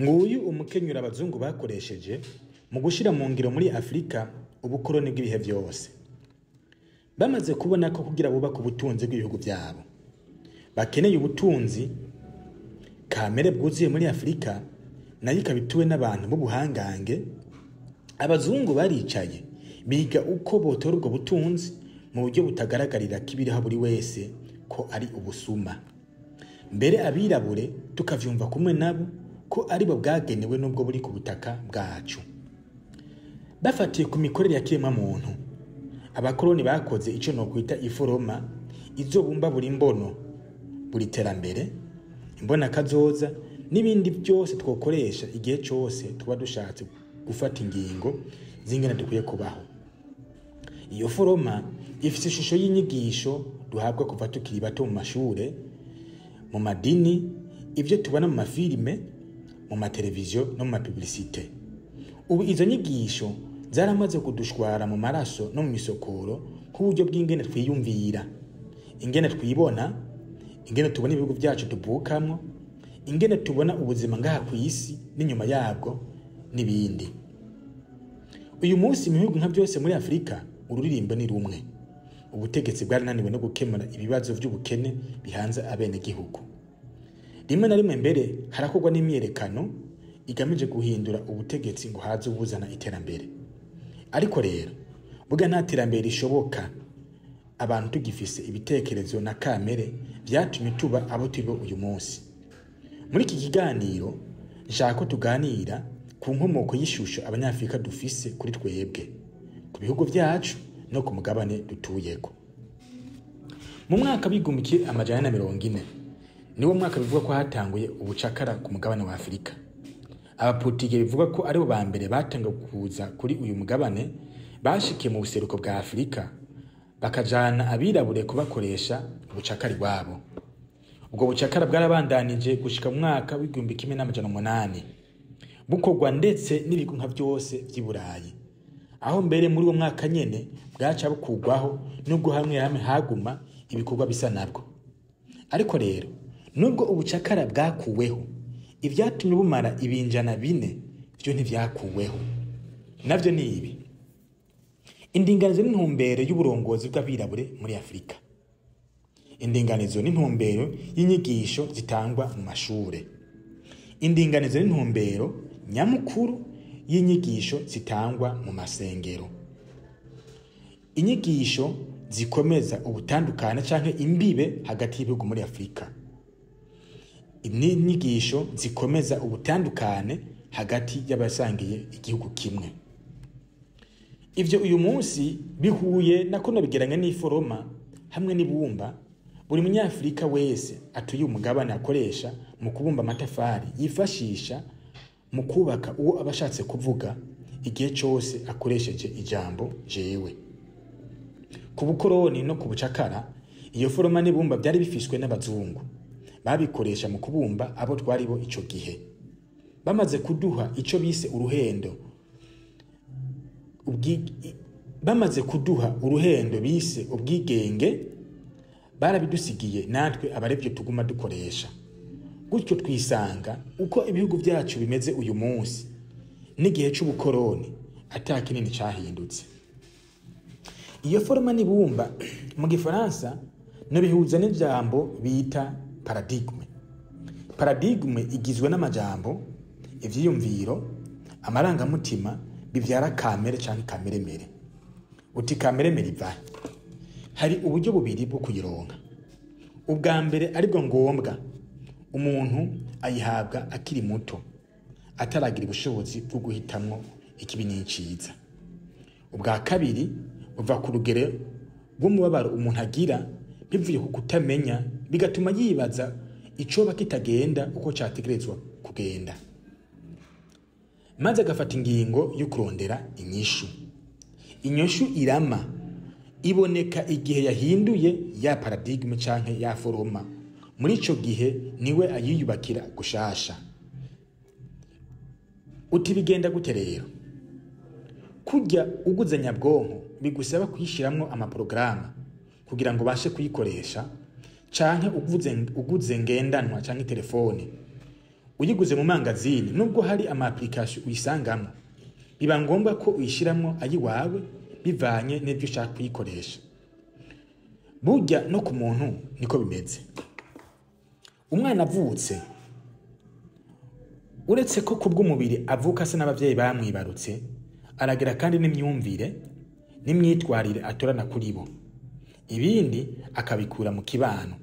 Nguyu umukenyuro abazungu bakoresheje mu gushira mu ngiro muri Afrika ubukoroni bw'ibihe byose. Bamaze kubona ko kugira bubaka ubutunzi bw'ibihugu byabo bakeneye ubutunzi kamere bwuzuye muri Afrika, nayo ikabituwe n'abantu b'ubuhangange. Abazungu baricaye biga uko botora ubwo butunzi mu buryo butagaragarira kibiriho buri wese ko ari ubusuma. Mbere abirabure tukavyumva kumwe nabo ko ari bo bwagenewe n'ubwo buri ku butaka bwacu. Bafatiye ku mikorere ya kiremwa muntu, abakoroni bakoze ico no kwita iforoma izobumba buri mbono, buri terambere, imbona kazoza n'ibindi byose twokoresha igihe cyose tuba dushatse gufata ingingo zingana dukwiye kubaho. Iyo foroma ifise ishusho y'inyigisho duhabwa kuva tukiri bato mu mashure, mu madini, ivyo tubona mu mafilime, mu mateleviziyo no mu mapublicite. Ubu izo nyigisho zaramaze kudushwara mu maraso no mu misokoro k'uburyo bw'ingene twiyumvira, ingene twibona, ingene tubona ibihugu byacu tuvukamwo, ingene tubona ubuzima ngaha ku isi n'inyuma yabwo n'ibindi. Uyu munsi mu bihugu nka byose muri Afrika ururirimbo ni rumwe. Ubutegetsi bwarananiwe no gukemura ibibazo by'ubukene bihanze abene gihugu. Rimwe na rimwe mbere harakorwa n'imyerekano igamije guhindura ubutegetsi ngo haze ubuzana iterambere. Ariko rero buga nta terambere rishoboka abantu tugifise ibitekerezo na kamere byatumye tuba abo turi uyu munsi. Muri iki kiganiro nshaka ko tuganira ku nkomoko y'ishusho abanyafrika dufise kuri twebwe, ku bihugu byacu no ku mugabane dutuyeko. Mu mwaka bigumikiye amajana 40 niwo mwaka bivuga ko hatanguye ubucakara ku mugabane wa Afrika. Abaportugale bivuga ko ari bo bambere batanga kuza kuri uyu mugabane, bashikiye mu buseruko bwa Afrika bakajana abirabure kubakoresha ubucakari bwabo. Ubwo bucakara bwarabandanije gushika mu mwaka w'igihumbi kimwe n'amajana 8 bukorwa ndetse n'ibigo nka byose by'Iburayi, aho mbere muri uwo mwaka nyene bwaca bukugwaho nubwo hamwe haguma ibikorwa bisa nabwo. Ariko rero nubwo ubucakara bwakuweho, ivyatumye bumara ibinjana 4 byo ntivyakuweho. Navyo ni ibi: indinganizo n'intumbero y'uburongozi bw'abirabure muri Afrika, indinganizo n'intumbero y'inyigisho zitangwa mu mashure, indinganizo n'intumbero nyamukuru y'inyigisho zitangwa mu masengero, inyigisho zikomeza ubutandukane canke imbibe hagati y'ibihugu muri Afrika, inyigisho zikomeza ubutandukane hagati y'abasangiye igihugu kimwe. Ivyo uyu munsi bihuye nako nabigeranya n'iforoma hamwe n'ibumba buri munyafrika wese atuye umugabane akoresha mu kubumba amatafari yifashisha mu kubaka uwo abashatse kuvuga igihe cyose akoresheje ijambo jewe. Ku bukoroni no ku bucakara, iyo foroma n'ibumba byari bifishwe n'abazungu, babikoresha mu kubumba abo twari bo ico gihe. Bamaze kuduha ico bise uruhendo, bamaze kuduha uruhendo bise ubwigenge, barabidusigiye natwe abarevyo tuguma dukoresha. Gutyo twisanga uko ibihugu byacu bimeze uyu munsi n'igihe c'ubukoroni atakinini cyahindutse. Iyo foroma n'ibumba mu Gifaransa no bihuza n'ijambo bita paradigme. Paradigme igizwe n'amajambo, ivyiyumviro, amarangamutima bivyara kamere canke kameremere. Uti kameremere ivahe? Hari uburyo bubiri bwo kuyironka. Ubwa mbere aribwo ngombwa umuntu ayihabwa akiri muto, ataragira ubushobozi bwo guhitamwo ikibi n'iciza. Ubwa kabiri buva ku rugero rw'umubabaro umuntu agira bivuye ku kutamenya, bigatuma yibaza icoba kitagenda uko categerezwa kugenda, maze agafata ingingo yo kurondera inyishu. Inyishu irama iboneka igihe yahinduye ya paradigme canke ya foroma. Muri ico gihe niwe ayiyubakira gushasha. Uti bigenda gute rero? Kujya uguze nyabwonko bigusaba kwishiramwo amaprograma kugira ngo bashe kuyikoresha, canke uguze ngendanwa canke telefone uyiguze mu mangazini nubwo hari ama application uyisangamo biba ngombwa ko uyishyiramo ayiwawe bivanye n'ibyo ushaka kuyikoresha. Burya no ku muntu niko bimeze. Umwana avutse uretse ko kubw'umubiri avuka se n'abavyeyi bamwibarutse, aragira kandi n'imyumvire n'imyitwarire atorana kuri bo, ibindi akabikura mu kibano.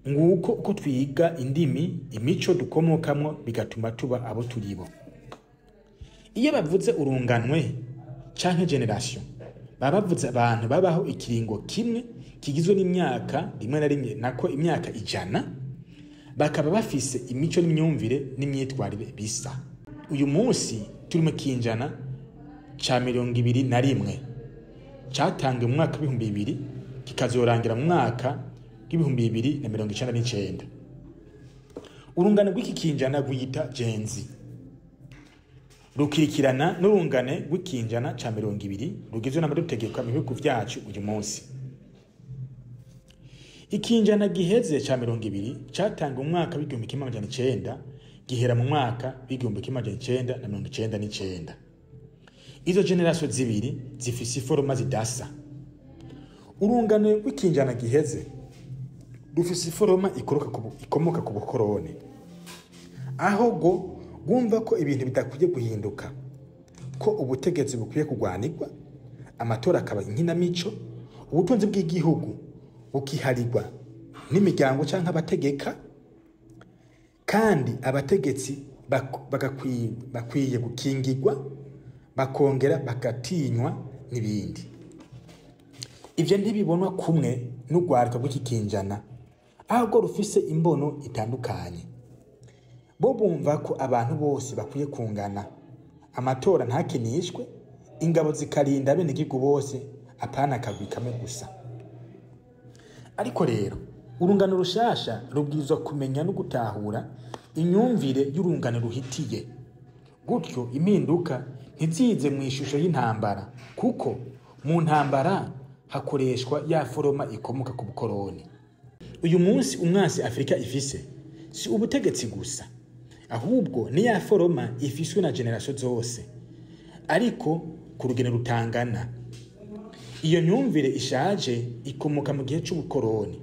Nguko uko twiga indimi, imico dukomokamwo bigatuma tuba abo turibo. Iyo bavuze urunganwe canke generation, baba bavuze abantu babaho ikiringo kimwe kigizwe n'imyaka rimwe na rimwe nako imyaka 100, bakaba bafise imico n'imyumvire n'imyitwarire bisa. Uyu munsi turi mu kinjana ca 21 catangiye mu mwaka 2000 kikazorangira mu mwaka 2099. Urungano rw'iki kinjana rwita Gen Z rukirikirana n'urungane rw'ikinjana ca 20 rugizwe n'amategeko mu bihugu vyacu uyu munsi. Ikinjana giheze ca 20 catangiye mu mwaka 1900 gihera mu mwaka 1999. Izo generation zibiri zifise iforoma zidasa. Urungano rw'ikinjana giheze rufise iforoma ikomoka ku bukoroni, aho go bumva ko ibintu bidakwiye guhinduka, ko ubutegetsi bukwiye kugwanirwa, amatora akaba inkinamico, ubutunzi bw'igihugu bukiharirwa n'imiryango canke abategeka, kandi abategetsi bakwiye gukingirwa, bakongera bagatinywa n'ibindi. Ivyo ntibibonwa kumwe n'urwaruka rw'iki kinjana, ahubwo rufise imbono itandukanye. Bo bumva ko abantu bose bakwiye kungana, amatora ntakinishwe, ingabo zikarinda abenegihugu bose, apana akagwi kamwe gusa. Ariko rero urungano rushasha rubwirizwa kumenya no gutahura imyumvire y'urungano ruhitiye, gutyo impinduka ntizize mu ishusho y'intambara, kuko mu ntambara hakoreshwa ya foroma ikomoka ku bukoroni. Uyu munsi umwasi Afrika ifise si ubutegetsi gusa, ahubwo ni ya foroma ifiswe na generation zose, ariko ku rugero rutangana. Iyo myumvire ishaje ikomoka mu gihe c'ubukoroni.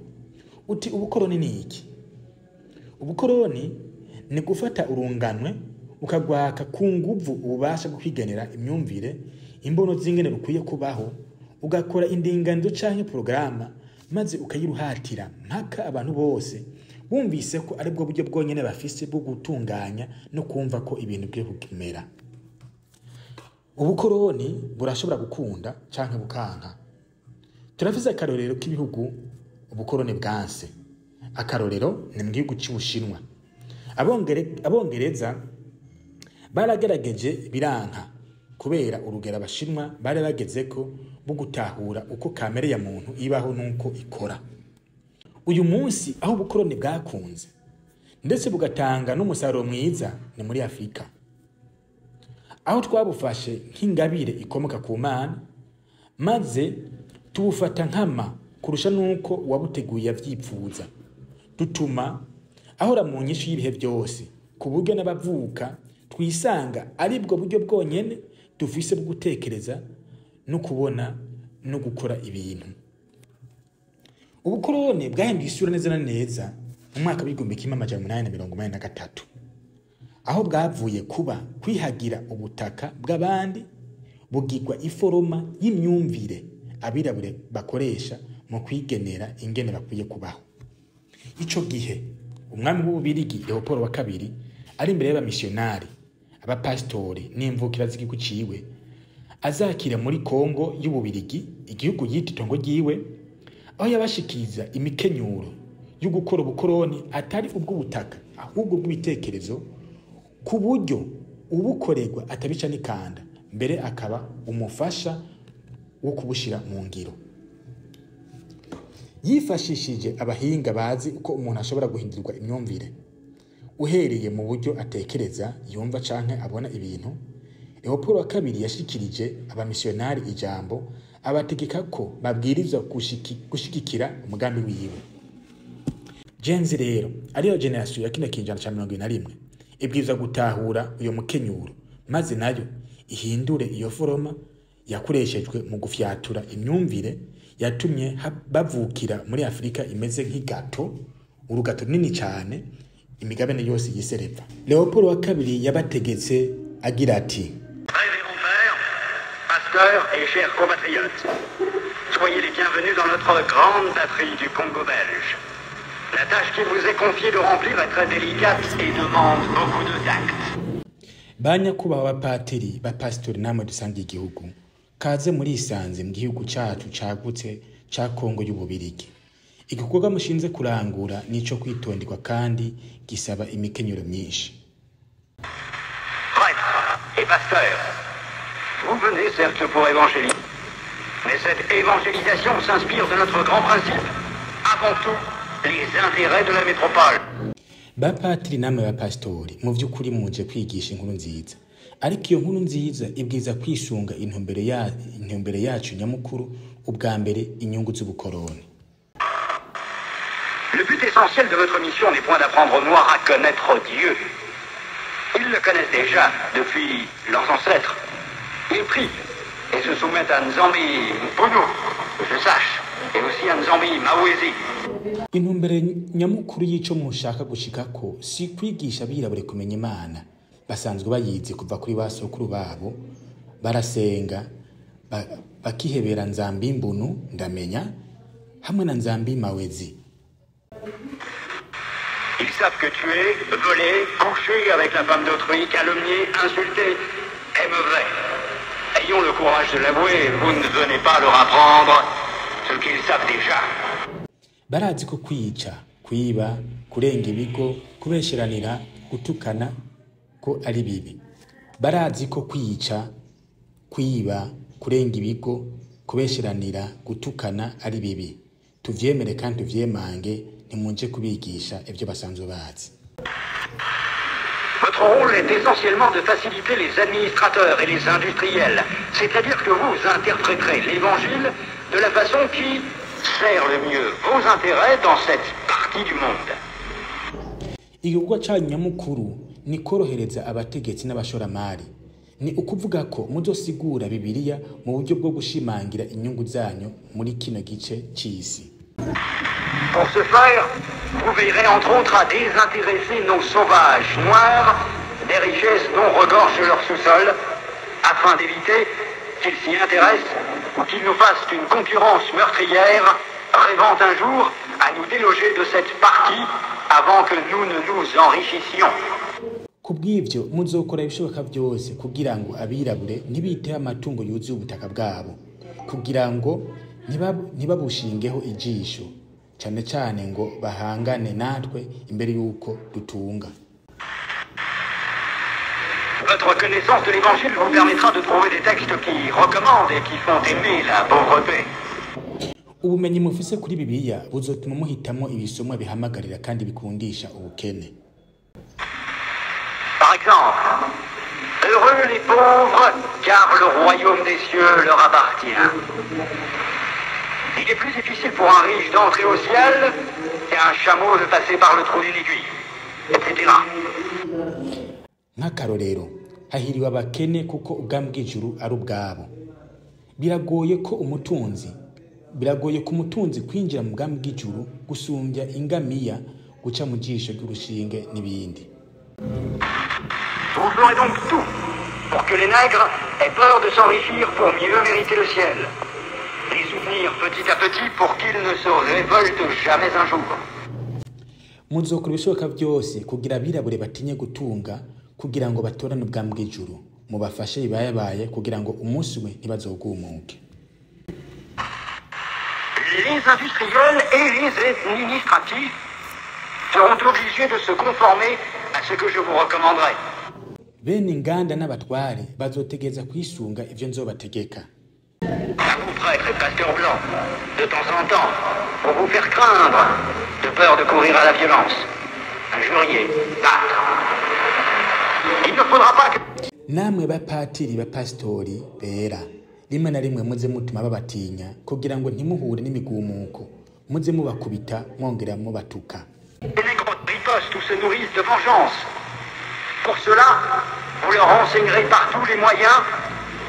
Uti ubukoroni ni iki? Ubukoroni ni gufata urunganwe ukagwaka ku nguvu ububasha bwo kwigenera imyumvire, imbono z'ingene rukwiye kubaho, ugakora indinganizo canke programa, maze ukayiruhatira mpaka abantu bose bumvise ko ari bwo buryo bwonyene bafise bwo gutunganya no kumva ko ibintu byo kugimera. Ubukoroni burashobora gukunda canke bukanka. Turafise akarorero k'ibihugu ubukoroni bwanse. Akarorero ni mu gihugu c'Ubushinwa. Abongereza baragerageje biranka, kubera urugero abashinwa bari bagezeko bwo gutahura uko kamere ya muntu ibaho nuko ikora. Uyu munsi aho ubukoroni bwakunze ndetse bugatanga n'umusaruro mwiza ni muri Afrika, aho twabufashe nk'ingabire ikomoka ku Mana, maze tubufata nkama kurusha nuko wabuteguye yavyipfuza. Dutuma ahora mu nyishu y'ibihe byose, ku buryo n'abavuka twisanga ari bwo buryo bwonyene dufise bwo gutekereza no kubona no gukora ibintu. Ubukoroni bwahinduye isura neza na neza mu mwaka w'1883, aho bwavuye kuba kwihagira ubutaka bw'abandi bugirwa iforoma y'imyumvire abirabure bakoresha mu kwigenera ingene bakwiye kubaho. Ico gihe umwami w'Ububirigi Leopold wa kabiri ari imbere y'abamissionari, abapastori n'imvukira z'igihugu ciwe, azakira muri Kongo y'Ububirigi, igihugu yita itongo ryiwe, aho yabashikiriza imikenyuro yo gukora ubukoroni atari ubw'ubutaka ahubwo bw'ibitekerezo, ku buryo ubukorerwa atabica n'ikanda, mbere akaba umufasha wo kubushira mu ngiro. Yifashishije abahinga bazi uko umuntu ashobora guhindurirwa imyumvire uhereye mu buryo atekereza, yumva canke abona ibintu. Leopold wa kabiri yashikirije abamissionari ijambo, abategeka ko babwirizwa gushigikira umugambi wiwe. Genzi rero ariyo generation ya kino kinjana ca 21 ibwiza gutahura uyo mukenyuro maze nayo ihindure iyo foroma yakoreshejwe mu gufyatura imyumvire yatumye bavukira muri Afrika imeze nk'igato, urugato nini cyane imigabane yose yisereva. Leopold wa kabiri yabategetse agira ati: Révérend père, pasteur et chers compatriotes, soyez les bienvenus dans notre grande patrie du Congo belge. La tâche qui vous est confiée de remplir est très délicate et demande beaucoup de tact. Banyakubaha bapatiri bapastori namwe dusangiye igihugu, kaze muri isanze mu gihugu cyacu cagutse ca Kongo y'ububirigi. Igikorwa mushinze kurangura nico kwitonderwa kandi gisaba imikenyero myinshi. Prêtre et pasteur, vous venez certes pour évangéliser, mais cette évangélisation s'inspire de notre grand principe, avant tout les intérêts de la métropole. Bapatiri namwe bapastori mu vy'ukuri muje kwigisha inkuru nziza, ariko iyo nkuru nziza ibwiza kwisunga intumbere yacu nyamukuru, ubwa mbere inyungu z'ubukoroni. Le but essentiel de votre mission n'est point d'apprendre aux Noirs à connaître Dieu. Ils le connaissent déjà depuis leurs ancêtres. Ils prient et se soumettent à Nzambi Mpunu, que je sache, et aussi à Nzambi Mawezi. Intumbere nyamukuru y'ico mushaka gushikako si kwigisha abirabure kumenya Imana, basanzwe bayizi kuva kuri basokuru babo, barasenga bakihebera Nzambi Mbunu ndamenya hamwe na Nzambi Mawezi. Ils savent que tuer, voler, coucher avec la femme d'autrui, calomnier, insulter est mauvais. Ayons le courage de l'avouer, vous ne venez pas leur apprendre ce qu'ils savent déjà. Barazi ko kwica, kwiba, kurenga ibigo, kubesheranira, gutukana ko ari bibi. Barazi ko kwica, kwiba, kurenga ibigo, kubesheranira, gutukana ari bibi. Tuvyemere kandi tuvyemange, ntimunje kubigisha ivyo basanzwe bazi. Votre rôle est essentiellement de faciliter les administrateurs et les industriels, c'est-à-dire que vous interpréterez l'évangile de la façon qui sert le mieux vos intérêts dans cette partie du monde. Igikorwa cyanyu nyamukuru ni korohereza abategetsi n'abashoramari, ni ukuvuga ko muzosigura Bibiliya mu buryo bwo gushimangira inyungu zanyu muri kino gice c'isi. Pour ce faire, vous veillerez entre autres à désintéresser nos sauvages noirs des richesses dont regorge leur sous-sol, afin d'éviter qu'ils s'y intéressent ou qu'ils nous fassent une concurrence meurtrière, rêvant un jour à nous déloger de cette partie avant que nous ne nous enrichissions. Kubw'ivyo muzokora ibishoboka byose kugira ngo abirabure ntibite amatungo yuzuye ubutaka bwabo, kugira ngo ntibabushingeho ijisho, cyane cyane ngo bahangane natwe imbere yuko dutunga. Votre connaissance de l'évangile vous permettra de trouver des textes qui recommandent et qui font aimer la pauvreté. Ubumenyi mufise kuri Bibiliya buzotuma muhitamo ibisomwa bihamagarira kandi bikundisha ubukene. Par exemple, heureux les pauvres, car le royaume des cieux leur appartient. Il est plus difficile pour un riche d'entrer au ciel qu'un chameau de passer par le trou d'une aiguille, etc. Nk'akarorero, hahiriwe abakene kuko ubwami bw'ijuru ari ubwabo. Biragoye ko umutunzi kwinjira mu bwami bw'ijuru gusumbya ingamiya guca mu jisho ry'urushinge n'ibindi. Vous ferez donc tout pour que les nègres aient peur de s'enrichir pour mieux mériter le ciel. Les soutenir petit à petit pour qu'ils ne se révoltent jamais un jour. Muzokora ibishoboka byose kugira abirabure batinye gutunga kugira ngo batorane ubwami bw'ijuru, mubafashe ibayabaye kugira ngo umunsi umwe ntibazogumuke. Les industriels et les administratifs seront obligés de se conformer à ce que je vous recommanderai. Bene inganda n'abatware bazotegeza kwisunga ivyo nzobategeka. À vous prêtres et pasteurs blancs, de temps en temps, pour vous faire craindre, de peur de courir à la violence, injurier, battre. Il ne faudra pas que... Namwe bapatiri bapastori bera, rimwe na rimwe muze mutuma babatinya kugira ngo ntimuhure n'imigumuko, muze mubakubita mwongera mubatuka. Les nègres ripostent ou se nourrissent de vengeance. Pour cela, vous leur enseignerez par tous les moyens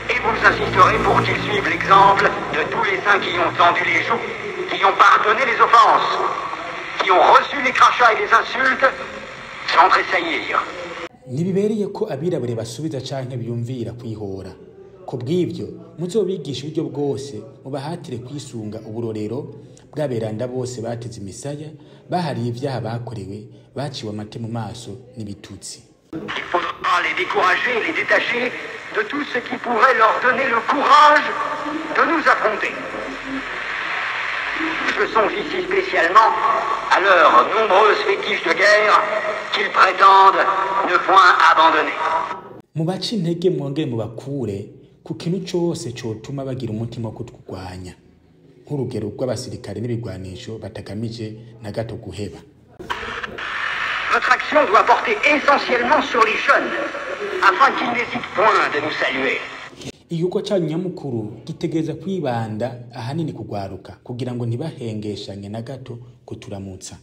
et vous insisterez pour qu'ils suivent l'exemple de tous les saints qui ont tendu les joues, qui ont pardonné les offenses, qui ont reçu les crachats et les insultes sans tressaillir. Ntibibereye ko abirabure basubiza canke biyumvira kwihora. Kubw'ivyo muzobigisha uburyo bwose mubahatire kwisunga uburorero bw'aberanda bose bateze imisaya bahariye ivyaha bakorewe baciwe amate mu maso n'ibitutsi. Il faudra les décourager, les détacher de tout ce qui pourrait leur donner le courage de nous affronter. Je songe ici spécialement à leurs nombreuses fétiches de guerre qu'ils prétendent ne point abandonner. Mubace intege mwongere mubakure ku kintu cose cotuma bagira umutima wo kutugwanya nk'urugero rw'abasirikare n'ibigwanisho batagamije na gato guheba. Notre action doit porter essentiellement sur les jeunes afin qu'ils n'hésitent point de nous saluer. Igikorwa cyanyu nyamukuru gitegereza kwibanda ahanini kugwaruka kugira ngo ntibahengeshanye na gato kuturamutsa.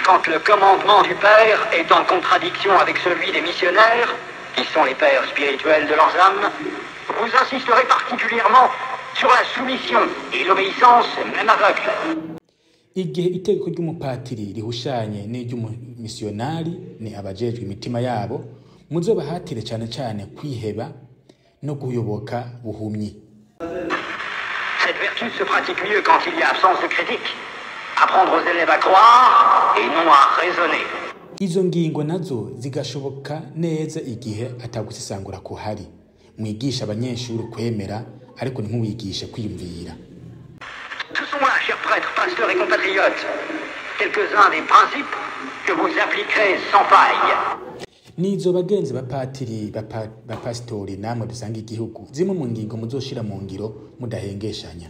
Quand le commandement du Père est en contradiction avec celui des missionnaires, qui sont les pères spirituels de leurs âmes, vous insisterez particulièrement sur la soumission et l'obéissance même aveugle. Igihe itegeko ry'umupatiri rihushanye n'iry'umumisionari ni abajejwe imitima yabo muzobahatire cyane cyane kwiheba no kuyoboka buhumyi. Cette vertu se pratique mieux quand il y a absence de critique. Apprendre aux élèves à croire et non à raisonner. Izo ngingo nazo zigashoboka neza igihe atagusisangura kuhari. Mwigisha abanyeshuri kwemera ariko ntimubigishe kwiyumvira. Ce sont là, chers prêtres, pasteurs et compatriotes, quelques-uns des principes que vous appliquerez sans faille. Nizo bagenzi bapatiri bapastori namwe dusanga igihugu zimwe mu ngingo muzoshira mu ngiro mudahengeshanya.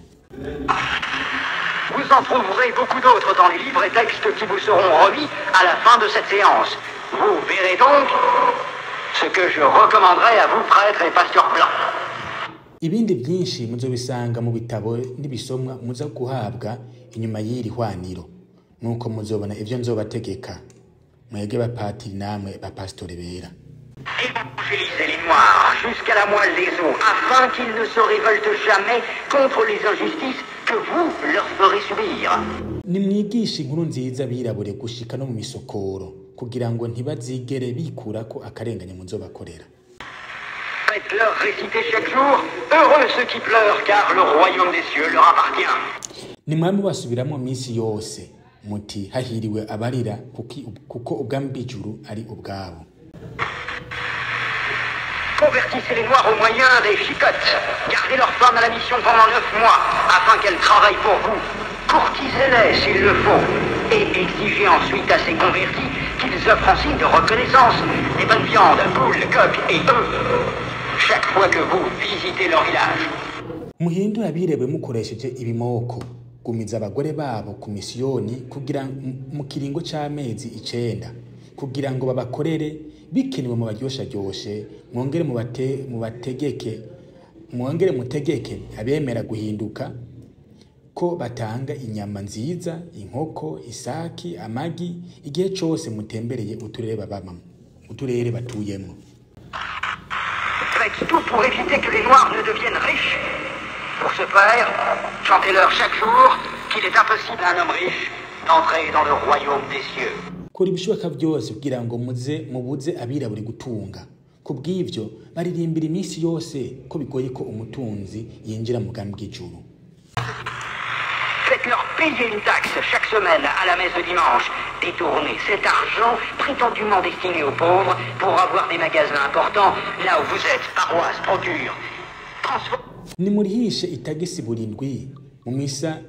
Vous en trouverez beaucoup d'autres dans les livres et textes qui vous seront remis à la fin de cette séance. Vous verrez donc ce que je recommanderais à vous, prêtres et pasteurs blancs. Ibindi byinshi muzobisanga mu bitabo n'ibisomwa muza guhabwa inyuma y'iri hwaniro. Nuko muzobona ivyo nzobategeka. Mwege bapatiri namwe bapastori bera. Évangélisez les Noirs jusqu'à la moelle des os, afin qu'ils ne se révoltent jamais contre les injustices que vous leur ferez subir. Nimwigisha inkuru nziza birabure gushika no mu misokoro kugira ngo ntibazigere bikurako akarenganya muzobakorera. Faites-leur réciter chaque jour, heureux ceux qui pleurent, car le royaume des cieux leur appartient. Nimwami basubiramo misi yose muti hahiriwe abarira kuko ubwami bw'ijuru ari ubwabo. Convertissez les Noirs au moyen des chicottes. Gardez leurs femmes à la mission pendant 9 mois, afin qu'elles travaillent pour vous. Courtisez-les s'il le faut. Et exigez ensuite à ces convertis qu'ils offrent en signe de reconnaissance des bonnes viandes, poules, coqs et œufs, chaque fois que vous visitez leur village. Muhindura abirebe mukoresheje ibimoko gumiza abagore babo ku misiyoni kugira mu kiringo c'amezi 9 kugira ngo babakorere bikenewe mu baryosharyoshe mwongere mutegeke abemera guhinduka ko batanga inyama nziza, inkoko, isaki, amagi igihe cyose mutembereye uturere batuyemo. Faites tout pour éviter que les Noirs ne deviennent riches. Pour ce faire, chantez-leur chaque jour qu'il est impossible à un homme riche d'entrer dans le royaume des cieux. Kora ibishoboka byose kugira ngo mubuze abirabure gutunga. Kubw'ivyo baririmbira iminsi yose ko bigoye ko umutunzi yinjira mu bwami bw'ijuru. Faites-leur payer une taxe chaque semaine à la messe de dimanche. Détournez cet argent prétendument destiné aux pauvres pour avoir des magasins importants là où vous êtes, paroisse, procure. Nimurihishe itagisi burindwi mu misa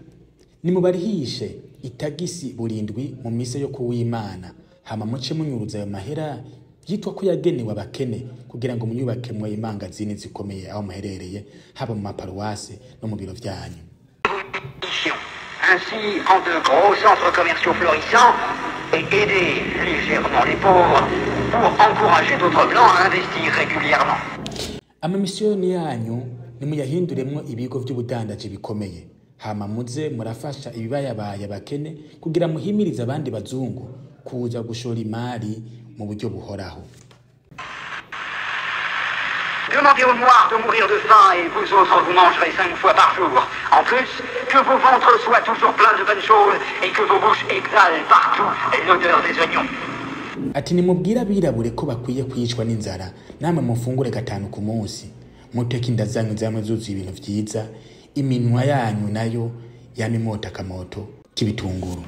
nimubarihishe itagisi burindwi mu misa yo kuwimana hama muce munyuruza ayo mahera yitwa ko yagenewe abakene kugira ngo munyubake mu imangazini zikomeye aho muherereye haba mu maparuwase no mu biro byanyu. Ainsi, en de gros centres commerciaux florissants, et aider légèrement les pauvres pour encourager d'autres blancs à investir régulièrement. Amamisiyoni yanyu nimuyahinduremwo ibigo by'ubudandaji bikomeye hama muze murafasha ibibayabaye bakene kugira muhimirize abandi bazungu kuza gushora imari mu buryo buhoraho. Demandez aux Noirs de mourir de faim et vous autres vous mangerez 5 fois par jour. En plus, que vos ventres soient toujours pleins de bonnes choses et que vos bouches exhalent partout l'odeur des oignons. Ati nimubwira abirabure ko bakwiye kwicwa n'inzara namwe mufungure 5 ku munsi muteka inda zanyu zamwe zuzuye ibintu vyiza iminwa yanyu nayo yamimota akamoto k'ibitunguru.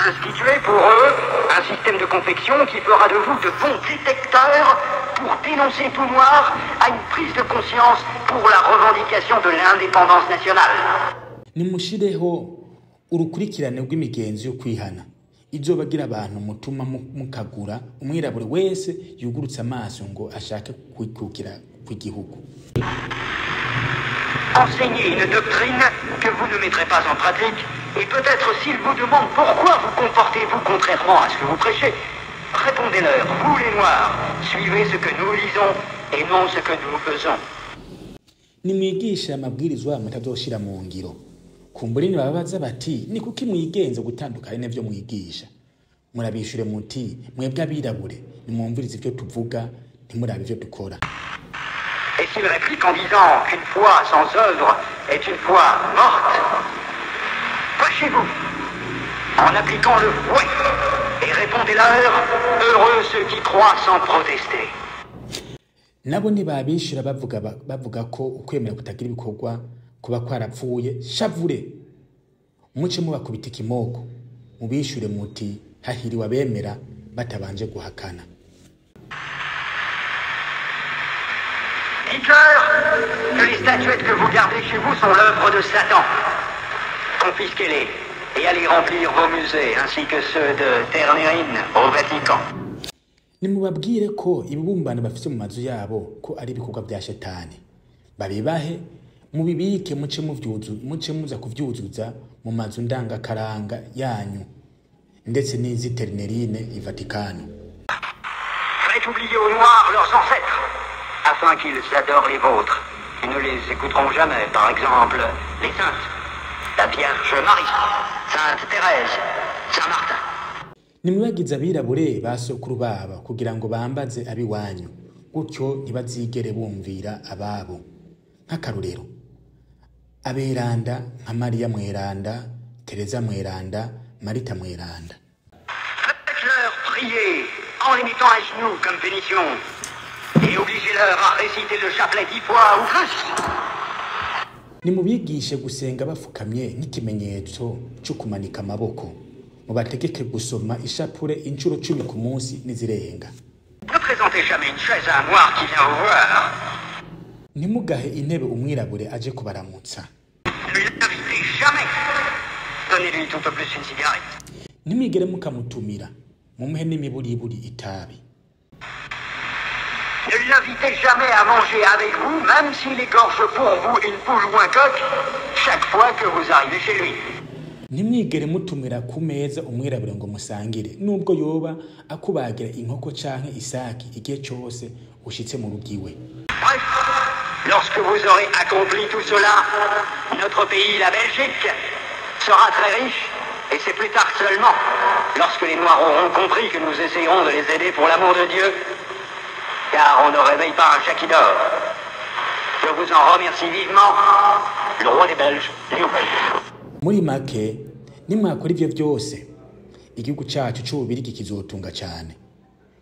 Instituer pour eux un système de confection qui fera de vous de bons détecteurs pour dénoncer tout noir à une prise de conscience pour la revendication de l'indépendance nationale. Nimushireho urukurikirane rw'imigenzo yo kwihana izobagira abantu mutuma mukagura umwirabure wese yugurutse amaso ngo ashake kwikukira kw'igihugu. Enseignez une doctrine que vous ne mettrez pas en pratique et peut-être s'ils vous demandent pourquoi vous comportez-vous contrairement à ce que vous prêchez, répondez-leur, vous les Noirs, suivez ce que nous lisons et non ce que nous faisons. Nimwigisha amabwirizwa mutazoshira mu ngiro. Kumburini babaza bati ni kuki mwigenza gutandukanye n'ivyo mwigisha. Murabishure muti mwebwe abirabure nimwumvirize ivyo tuvuga ntimurabe ivyo dukora. Et s'ils répliquent en disant qu'une foi sans œuvre est une foi morte, fâchez-vous en appliquant le fouet et répondez-leur, heureux ceux qui croient sans protester. Nabo ntibabishira bavuga ko ukwemera kutagira ibikorwa kuba kwarapfuye shavure muce mubakubita ikimoko mubishure muti hahiriwe abemera batabanje guhakana. Dites-leur que les statuettes que vous gardez chez vous sont l'œuvre de Satan. Confisquez-les et allez remplir vos musées ainsi que ceux de Ternérine au Vatican. Nimubabwire ko ibibumbano bafite mu mazu yabo ko ari ibikorwa bya shetani. Babibahe mubibike muce muza kuvyuzuza mu mazu ndangakaranga yanyu ndetse n'izi Ternérine i Vaticano. Faites oublier aux Noirs leurs ancêtres afin qu'ils adorent les vôtres. Ils ne les écouteront jamais, par exemple, les saintes, la Vierge Marie, Sainte Thérèse, Saint Martin. Nimwibagiza abirabure basokuru baba kugira ngo bambaze abiwanyu gutyo ntibazigere bumvira ababo. Nk'akarorero aberanda nka Maria Mweranda, Teresa Mweranda, Marita Mweranda. Faites-leur prier en les mettant à genoux comme pénition et obligez-leur à réciter le chapelet 10 fois ou plus. Nimubigishe gusenga bafukamye nk'ikimenyetso cyo kumanika amaboko. Mubategeke gusoma ishapure inshuro 10 ku munsi n'izirenga. Ne présentez jamais une chaise à un noir qui vient vous voir. Nimugahe intebe umwirabure aje kubaramutsa. Ne l'invitez jamais. Donnez-lui tout au plus une cigarette. Nimigere mukamutumira mumuhe n'imiburiburi itabi. Ne l'invitez jamais à manger avec vous, même s'il égorge pour vous une poule ou un coq, chaque fois que vous arrivez chez lui. Nimwigere mutumira ku meza umwirabure ngo musangire nubwo yoba akubagira inkoko canke isaki igihe cyose ushitse mu rugiwe. Bref, lorsque vous aurez accompli tout cela, notre pays, la Belgique, sera très riche, et c'est plus tard seulement, lorsque les Noirs auront compris que nous essayerons de les aider pour l'amour de Dieu, car on ne réveille pas un chat qui dort. Je vous en remercie vivement, le roi des Belges, Léopold. Muri make nimwakora ivyo byose igihugu cyacu cy'ububirigi kizotunga cyane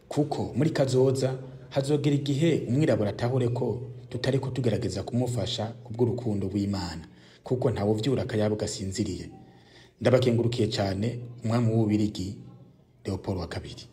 kuko muri kazoza hazogera igihe umwirabura atahure ko tutari ko tugerageza kumufasha kubw'urukundo rw'Imana kuko ntawo vyura akayabo gasinziriye. Ndabakengurukiye cyane umwami w'ububirigi Leopold wa kabiri.